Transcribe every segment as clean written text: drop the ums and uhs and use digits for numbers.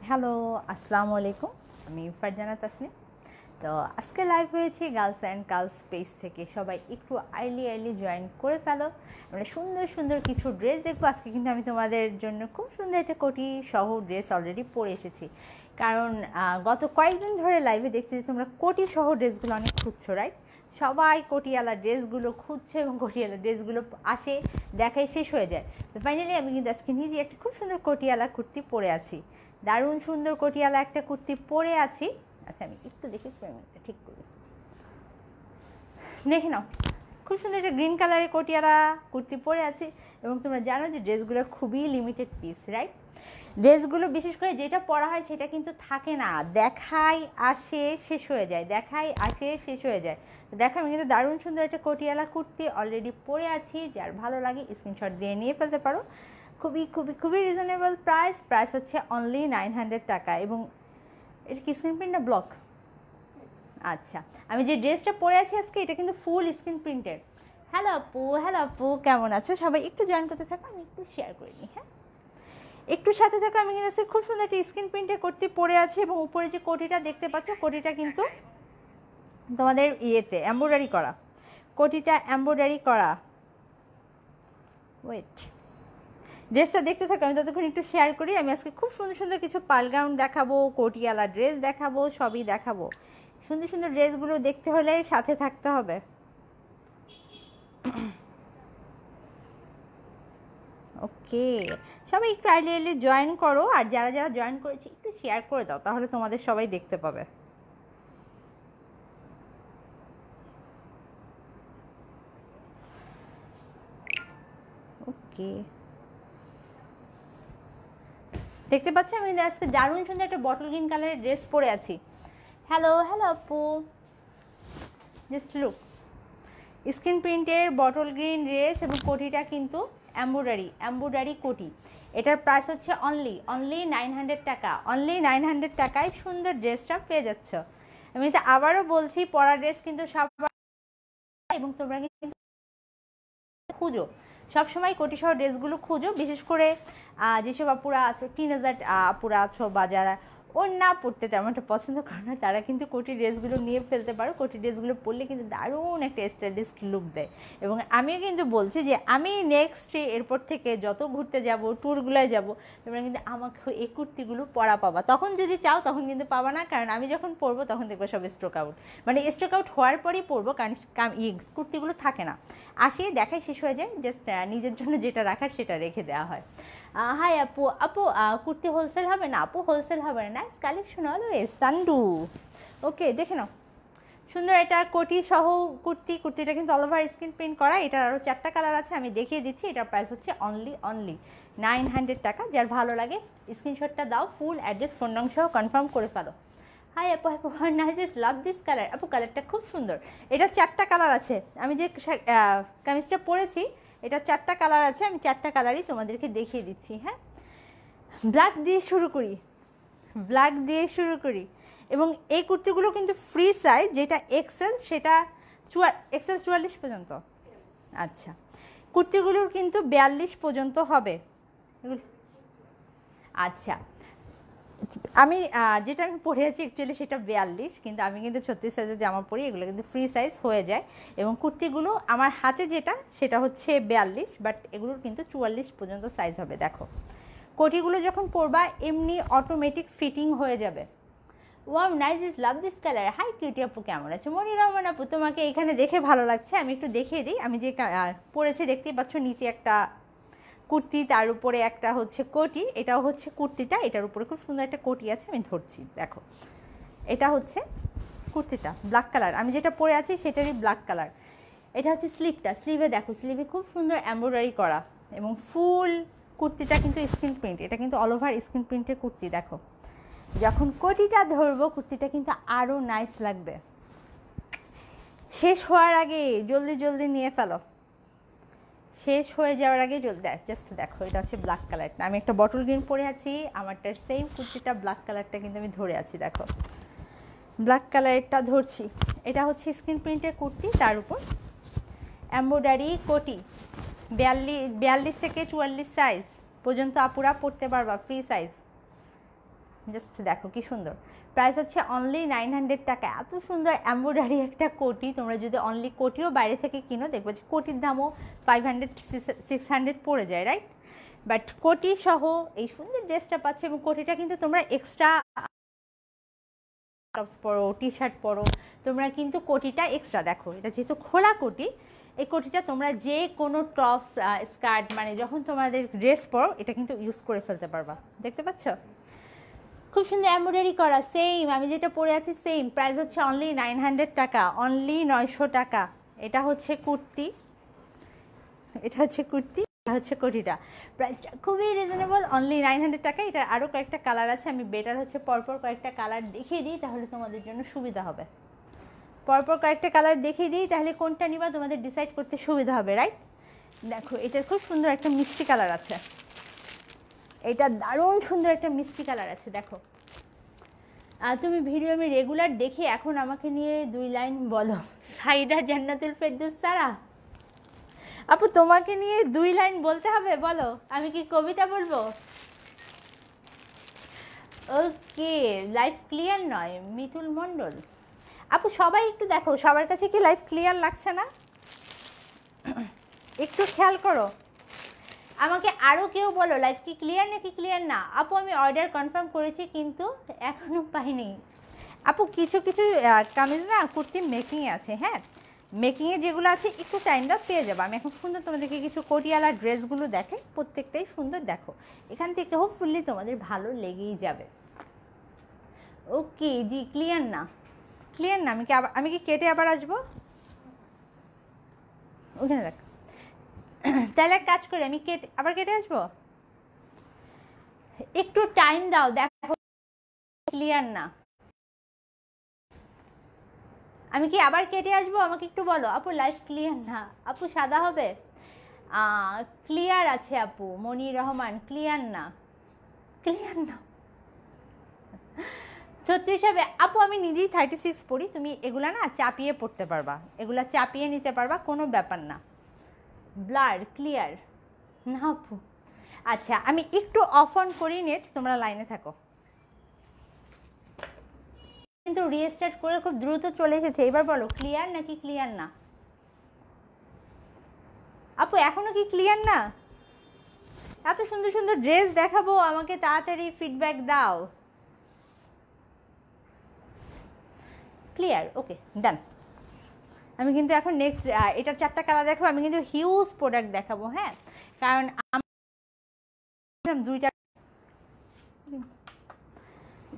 Hello, আসসালামু আলাইকুম। আমি ফারজানা তাসনিম। তো আজকে লাইভ হয়েছি গার্লস অ্যান্ড গার্লস পেজ থেকে। সবাই একটু আর্লি জয়েন করে ফেলো। আমরা সুন্দর সুন্দর কিছু ড্রেস দেখবো। আজকে কিন্তু আমি তোমাদের জন্য খুব সুন্দর একটা কোটি সহ ড্রেস অলরেডি পরে এসেছি। কারণ গত কয়েকদিন ধরে লাইভে দেখছি যে তোমরা কোটি সহ ড্রেসগুলো অনেক খুঁজছো, রাইট? সবাই কোটিওয়ালা ড্রেসগুলো খুঁজছে এবং কোটিওয়ালা ড্রেসগুলো আসে, দেখাই শেষ হয়ে যায়। তো ফাইনালি আমি কিন্তু আজকে নিজে একটা খুব সুন্দর কোটিওয়ালা কুর্তি পরে আছি। দারুণ সুন্দর কোটিয়ালা একটা কুর্তি পরে আছি। আচ্ছা, আমি একটু দেখি ফ্রেমটা ঠিক করি, দেখে নাও। খুব সুন্দর একটা গ্রিন কালারের কোটিয়ালা কুর্তি পরে আছি। এবং তোমরা জানো যে ড্রেসগুলো খুবই লিমিটেড পিস, রাইট? ড্রেসগুলো বিশেষ করে যেটা পরা হয় সেটা কিন্তু থাকে না, দেখাই আসে শেষ হয়ে যায়, দেখাই আসে শেষ হয়ে যায়। তো দেখো, আমি কিন্তু দারুণ সুন্দর একটা কোটিয়ালা কুর্তি অলরেডি পরে আছি। যার ভালো লাগে স্ক্রিনশট দিয়ে নিয়ে ফেলতে পারো। খুবই খুবই খুবই রিজনেবল প্রাইস হচ্ছে অনলি 900 টাকা। এবং এটা কি স্ক্রিন প্রিন্ট না ব্লক? আচ্ছা, আমি যে ড্রেসটা পরে আছি আজকে এটা কিন্তু ফুল স্ক্রিন প্রিন্টের। হ্যালো আপু, কেমন আছো? সবাই একটু জয়েন করতে থাকো, আমি একটু শেয়ার করে নিই। হ্যাঁ, একটু সাথে থাকো। আমি কিন্তু আজকে খুব সুন্দর একটা স্ক্রিন প্রিন্টের কুর্তি পরে আছি এবং উপরে যে কোটিটা দেখতে পাচ্ছ, কোটিটা কিন্তু তোমাদের ইয়েতে এমব্রয়ডারি করা। কোটিটা এমব্রয়ডারি করা। ওয়েট, ড্রেসটা দেখতে থাকো, আমি ততক্ষণ একটু শেয়ার করি। আমি আজকে খুব সুন্দর সুন্দর কিছু পাল গাউন দেখাবো, কোটিয়ালা ড্রেস দেখাবো, সবই দেখাবো। সুন্দর সুন্দর ড্রেসগুলো দেখতে হলে সাথে থাকতে হবে। ওকে, সবাই একটু আর্লি জয়েন করো। আর যারা যারা জয়েন করেছে একটু শেয়ার করে দাও, তাহলে তোমাদের সবাই দেখতে পাবে। ওকে, দেখতে পাচ্ছি আমি আজকে দারুণ সুন্দর একটা বটল গ্রিন কালারের ড্রেস পরে আছি। হ্যালো আপু, জাস্ট লুক। স্ক্রিন প্রিন্টের বটল গ্রিন ড্রেস এবং কোটিটা কিন্তু এমব্রয়ডারি কোটি। এটার প্রাইস হচ্ছে অনলি 900 টাকা। অনলি 900 টাকায় সুন্দর ড্রেসটা পেয়ে যাচ্ছ। আমি তো আবারও বলছি, পরা ড্রেস কিন্তু সবার, এবং তোমরা কিন্তু খুঁজো সবসময় কোটি সহ ড্রেসগুলো খুঁজো। বিশেষ করে যেসব আপুরা আছো, টিনেজার আপুরা আছো, বা যারা ওড়না পরতে তেমন একটা পছন্দ করে না, তারা কিন্তু কোটি ড্রেসগুলো নিয়ে ফেলতে পারো। কোটি ড্রেসগুলো পরলে কিন্তু দারুণ একটা স্টাইলিশ লুক দেয়। এবং আমিও কিন্তু বলছি যে আমি নেক্সট এরপর থেকে যত ঘুরতে যাব, ট্যুরগুলোয় যাব, তোমরা কিন্তু আমাকে এই কুর্তিগুলো পরা পাবা। তখন যদি চাও তখন কিন্তু পাবা না, কারণ আমি যখন পরবো তখন দেখবো সব স্টক আউট। মানে স্টক আউট হওয়ার পরেই পরবো, কারণ কুর্তিগুলো থাকে না, আসিয়ে দেখাই শেষ হয়ে যায়। জাস্ট নিজের জন্য যেটা রাখার সেটা রেখে দেওয়া হয়। হাই আপু, কুর্তি হোলসেল হবে না? আপু হোলসেল হবে না, নাইস কালেকশন অলওয়েজ তান্ডু। ওকে, দেখে নাও সুন্দর এটা কোটি সহ কুর্তিটা কিন্তু অল ওভার স্ক্রিন প্রিন্ট করা। এটার আরও 4টা কালার আছে, আমি দেখিয়ে দিচ্ছি। এটার প্রাইস হচ্ছে অনলি 900 টাকা। যার ভালো লাগে স্ক্রিনশটটা দাও, ফুল অ্যাড্রেস ফোন নং সহ কনফার্ম করে ফেলো। হাই আপু, নাইস, লাভ দিস কালার। আপু কালারটা খুব সুন্দর। এটা 4টা কালার আছে। আমি যে কামিজটা পরেছি এটা 4টা কালার আছে, আমি 4টা কালারই তোমাদেরকে দেখিয়ে দিচ্ছি। হ্যাঁ, ব্ল্যাক দিয়ে শুরু করি। এবং এই কুর্তিগুলো কিন্তু ফ্রি সাইজ, যেটা এক্সেল সেটা এক্সেল 44 পর্যন্ত। আচ্ছা, কুর্তিগুলোর কিন্তু 42 পর্যন্ত হবে। আচ্ছা, আমি যেটা আমি পরে আছি অ্যাকচুয়ালি সেটা 42, কিন্তু আমি কিন্তু 36 সাইজের জামা পরি, এগুলো কিন্তু ফ্রি সাইজ হয়ে যায়। এবং কুর্তিগুলো আমার হাতে যেটা সেটা হচ্ছে 42, বাট এগুলোর কিন্তু 44 পর্যন্ত সাইজ হবে। দেখো, কোটিগুলো যখন পরবা এমনি অটোমেটিক ফিটিং হয়ে যাবে। Wow, nice, love this colour. High cutie আপু, কেমন আছে? মনির রহমান আপু, তোমাকে এখানে দেখে ভালো লাগছে। আমি একটু দেখিয়ে দিই। আমি যে পরেছি দেখতেই পাচ্ছ, নিচে একটা কুর্তি, তার উপরে একটা হচ্ছে কোটি। এটাও হচ্ছে কুর্তিটা, এটার উপরে খুব সুন্দর একটা কোটি আছে, আমি ধরছি। দেখো, এটা হচ্ছে কুর্তিটা ব্ল্যাক কালার, আমি যেটা পরে আছি সেটারই ব্ল্যাক কালার। এটা হচ্ছে স্লিভে দেখো, স্লিভে খুব সুন্দর এমব্রয়ডারি করা। এবং ফুল কুর্তিটা কিন্তু স্ক্রিন প্রিন্ট, এটা কিন্তু অল ওভার স্ক্রিন প্রিন্টের কুর্তি। দেখো, যখন কোটিটা ধরবো কুর্তিটা কিন্তু আরও নাইস লাগবে। শেষ হওয়ার আগে জলদি নিয়ে ফেলো, শেষ হয়ে যাওয়ার আগে জলদি। জাস্ট দেখো, এটা হচ্ছে ব্ল্যাক কালারটা। আমি একটা বটল গ্রিন পরে আছি, আমারটার সেম কুর্তিটা ব্ল্যাক কালারটা কিন্তু আমি ধরে আছি। দেখো, ব্ল্যাক কালারটা ধরছি। এটা হচ্ছে স্ক্রিন প্রিন্টের কুর্তি, তার উপর এমব্রয়ডারি কোটি। 42 থেকে 44 সাইজ পর্যন্ত আপুরা পরতে পারবা, ফ্রি সাইজ। জাস্ট দেখো কি সুন্দর, প্রাইস হচ্ছে অনলি 900 টাকা। এত সুন্দর এমব্রয়ডারি একটা কোটি, তোমরা যদি অনলি কোটিও বাইরে থেকে কিনো দেখবে যে কোটির দামও 500-600 পড়ে যায়, রাইট? বাট কোটি সহ এই সুন্দর ড্রেসটা পাচ্ছে, এবং কোটিটা কিন্তু তোমরা এক্সট্রা টপস পরো, টি শার্ট পরো, তোমরা কিন্তু কোটিটা এক্সট্রা, দেখো এটা যেহেতু খোলা কোটি, এই কোটিটা তোমরা যে কোনো টপস স্কার্ট মানে যখন তোমাদের ড্রেস পরো এটা কিন্তু ইউজ করে ফেলতে পারবা। দেখতে পাচ্ছ খুব সুন্দর এমব্রয়ডারি করা, সেম আমি যেটা পরে আছি সেম, প্রাইস হচ্ছে অনলি 900 টাকা, অনলি 900 টাকা। এটা হচ্ছে কুর্তি, এটা হচ্ছে কুর্তি, এটা হচ্ছে কোটিটা, প্রাইসটা খুবই রিজনেবল, অনলি 900 টাকা। এটা আরও কয়েকটা কালার আছে, আমি বেটার হচ্ছে পরপর কয়েকটা কালার দেখিয়ে দিই, তাহলে তোমাদের জন্য সুবিধা হবে। পরপর কয়েকটা কালার দেখিয়ে দিই, তাহলে কোনটা নিবা তোমাদের ডিসাইড করতে সুবিধা হবে, রাইট? দেখো এটার খুব সুন্দর একটা মিষ্টি কালার আছে, এটা দারুণ সুন্দর একটা মিষ্টি কালার আছে। দেখো তুমি ভিডিও আমি রেগুলার দেখি, এখন আমাকে নিয়ে 2 লাইন বলো। সাইদা জান্নাতুল ফেরদৌস সারা আপু, তোমাকে নিয়ে 2 লাইন বলতে হবে, বলো। আমি কি কবিতা বলবো? ওকে, লাইভ ক্লিয়ার নয়, মিতুল মণ্ডল আপু। সবাই একটু দেখো, সবার কাছে কি লাইভ ক্লিয়ার লাগছে না? একটু খেয়াল করো, আমাকে আরও কেউ বলো লাইভ কি ক্লিয়ার নাকি ক্লিয়ার না। আপু আমি অর্ডার কনফার্ম করেছি কিন্তু এখনও পাইনি। আপু কিছু কিছু কামিজ না কুর্তি মেকিংয়ে আছে, হ্যাঁ মেকিংয়ে যেগুলো আছে একটু টাইম দাও, পেয়ে যাবো। আমি এখন সুন্দর তোমাদেরকে কিছু কোটিয়ালা ড্রেসগুলো দেখে, প্রত্যেকটাই সুন্দর, দেখো এখান থেকে হোপফুলি তোমাদের ভালো লেগেই যাবে। ওকে জি, ক্লিয়ার না, ক্লিয়ার না। আমি কি কেটে আবার আসবো? ওখানে দেখ, তাহলে এক কাজ করি, আমি আবার কেটে আসবো, একটু টাইম দাও, দেখো ক্লিয়ার না। আমি কি আবার কেটে আসবো? আমাকে একটু বলো। আপু লাইভ ক্লিয়ার না, আপু সাদা হবে। ক্লিয়ার আছে আপু, মনির রহমান ক্লিয়ার না, ক্লিয়ার না 36 হবে। আপু আমি নিজেই 36 পড়ি, তুমি এগুলা না চাপিয়ে পড়তে পারবা, এগুলা চাপিয়ে নিতে পারবা, কোনো ব্যাপার না। ব্লার ক্লিয়ার না আপু। আচ্ছা আমি একটু অফ অন করি নেট, তোমরা লাইনে থাকো। কিন্তু রিস্টার্ট করে খুব দ্রুত চলে এসেছে। এবার বলো ক্লিয়ার নাকি ক্লিয়ার না? আপু এখনো কি ক্লিয়ার না? এত সুন্দর সুন্দর ড্রেস দেখাবো, আমাকে তাড়াতাড়ি ফিডব্যাক দাও। ক্লিয়ার, ওকে ডান। আমি কিন্তু এখন নেক্সট এটার 4টা কালার দেখাবো, আমি কিন্তু হিউজ প্রোডাক্ট দেখাবো, হ্যাঁ কারণ দুইটা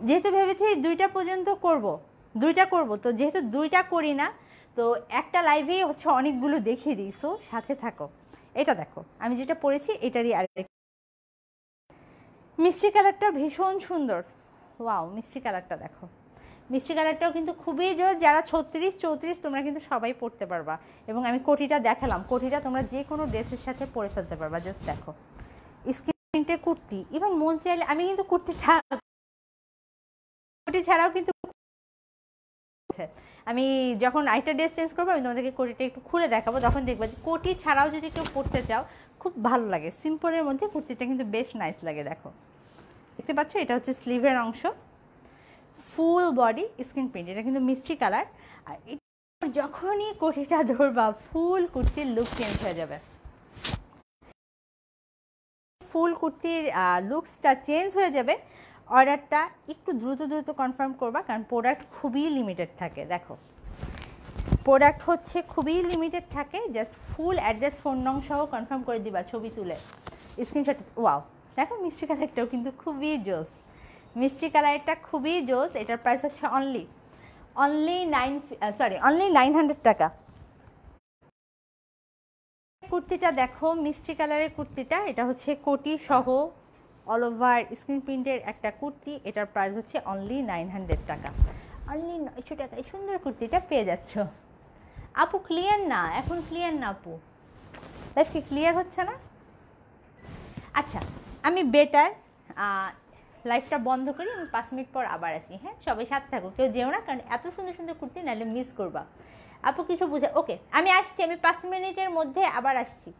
যেহেতু ভেবেছি 2টা পর্যন্ত করব, 2টা করব, তো যেহেতু 2টা করি না তো একটা লাইভেই হচ্ছে অনেকগুলো দেখিয়ে দিই, সো সাথে থাকো। এটা দেখো আমি যেটা পরেছি এটারই আরেক মিষ্টি কালারটা ভীষণ সুন্দর, ওয়াও মিষ্টি কালারটা দেখো, মিষ্টি কালারটাও কিন্তু খুবই জোর। যারা 36-34 তোমরা কিন্তু সবাই পরতে পারবা, এবং আমি কোটিটা দেখালাম, কোটিটা তোমরা যে কোনো ড্রেসের সাথে পরে ফেলতে পারবা। জাস্ট দেখো স্কিন প্রিন্টের কুর্তি, ইভেন মন চাইলে আমি কিন্তু কোটি ছাড়াও কিন্তু আমি যখন আইটা ড্রেস চেঞ্জ করবো আমি তোমাদেরকে কোটিটা একটু খুলে দেখাবো, তখন দেখবো যে কোটি ছাড়াও যদি কেউ পরতে চাও খুব ভালো লাগে। সিম্পলের মধ্যে কুর্তিটা কিন্তু বেশ নাইস লাগে। দেখো দেখতে পাচ্ছ, এটা হচ্ছে স্লিভের অংশ, ফুল বডি স্কিন প্রিন্ট, এটা কিন্তু মিষ্টি কালার। আর যখনই কোটিটা ধরবা ফুল কুর্তির লুক চেঞ্জ হয়ে যাবে, ফুল কুর্তির লুকসটা চেঞ্জ হয়ে যাবে। অর্ডারটা একটু দ্রুত দ্রুত কনফার্ম করবা, কারণ প্রোডাক্ট খুবই লিমিটেড থাকে। দেখো প্রোডাক্ট হচ্ছে খুবই লিমিটেড থাকে, জাস্ট ফুল অ্যাড্রেস ফোন নং সহ কনফার্ম করে দিবা ছবি তুলে স্ক্রিনশট। ওয়াও দেখো মিষ্টি কালারটাও কিন্তু খুবই জোস, মিষ্টি কালারটা খুবই জোস। এটার প্রাইস হচ্ছে অনলি 900 টাকা। কুর্তিটা দেখো মিষ্টি কালারের কুর্তিটা, এটা হচ্ছে কোটি সহ অল ওভার স্ক্রিন প্রিন্টের একটা কুর্তি, এটার প্রাইস হচ্ছে অনলি 900 টাকা, অনলি 900 টাকা। এই সুন্দর কুর্তিটা পেয়ে যাচ্ছ। আপু ক্লিয়ার না, এখন ক্লিয়ার না আপু, লাইফ কি ক্লিয়ার হচ্ছে না? আচ্ছা আমি বেটার লাইফটা বন্ধ করি, আমি 5 মিনিট পর আবার আসি, হ্যাঁ সবাই সাথে থাকো, কেউ যেও না, কারণ এত সুন্দর সুন্দর কুর্তি নাহলে মিস করবা। আপু কিছু বুঝে, ওকে আমি আসছি, আমি 5 মিনিটের মধ্যে আবার আসছি।